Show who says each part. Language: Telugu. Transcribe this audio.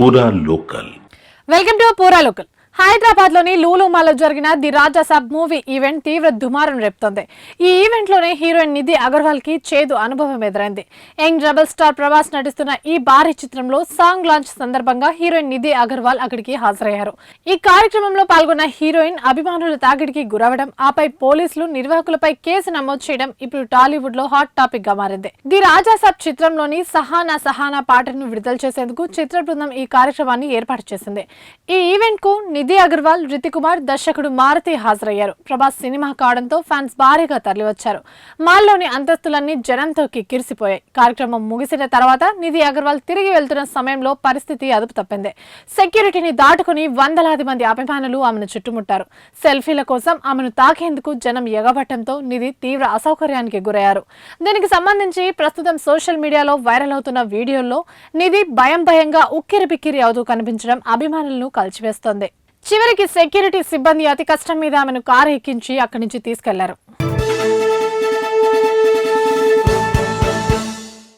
Speaker 1: పూరా లోకల్.
Speaker 2: వెల్కమ్ టు పూరా లోకల్. హైదరాబాద్ లోని లూలు మాల్లో జరిగిన the Raja Saab movie event తీవ్ర దుమారం రేపుతోంది. ఈ ఈవెంట్ లోనే హీరోయిన్ నిధి అగర్వాల్ కి చేదు అనుభవం ఎదురైంది. యంగ్ రెబల్ స్టార్ ప్రభాస్ నటిస్తున్న ఈ భారీ చిత్రంలో సాంగ్ లాంచ్ సందర్భంగా హీరోయిన్ నిధి అగర్వాల్ అక్కడికి హాజరయ్యారు. ఈ కార్యక్రమంలో పాల్గొన్న హీరోయిన్ అభిమానుల తాకిడికి గురవడం, ఆపై పోలీసులు నిర్వాహకులపై కేసు నమోదు చేయడం ఇప్పుడు టాలీవుడ్ లో హాట్ టాపిక్ గా మారింది. ది రాజా సాబ్ చిత్రంలోని సహానా సహానా పాటను విడుదల చేసేందుకు చిత్ర బృందం ఈ కార్యక్రమాన్ని ఏర్పాటు చేసింది. ఈ ఈవెంట్ కు నిధి అగర్వాల్, రితిక్ కుమార్, దర్శకుడు మారుతి హాజరయ్యారు. ప్రభాస్ సినిమా కావడంతో ఫ్యాన్స్ భారీగా తరలివచ్చారు. మాల్లోని అంతస్తులన్నీ జనంతో కిక్కిరిసిపోయాయి. కార్యక్రమం ముగిసిన తర్వాత నిధి అగర్వాల్ తిరిగి వెళ్తున్న సమయంలో పరిస్థితి అదుపు తప్పింది. సెక్యూరిటీని దాటుకుని వందలాది మంది అభిమానులు ఆమెను చుట్టుముట్టారు. సెల్ఫీల కోసం ఆమెను తాకేందుకు జనం ఎగబట్టడంతో నిధి తీవ్ర అసౌకర్యానికి గురయ్యారు. దీనికి సంబంధించి ప్రస్తుతం సోషల్ మీడియాలో వైరల్ అవుతున్న వీడియోల్లో నిధి భయంగా ఉక్కిరిబిక్కిరి అవుతూ కనిపించడం అభిమానులను కలిచివేస్తోంది. చివరికి సెక్యూరిటీ సిబ్బంది అతి కష్టం మీద ఆమెను కారు ఎక్కించి అక్కడి నుంచి తీసుకెళ్లారు.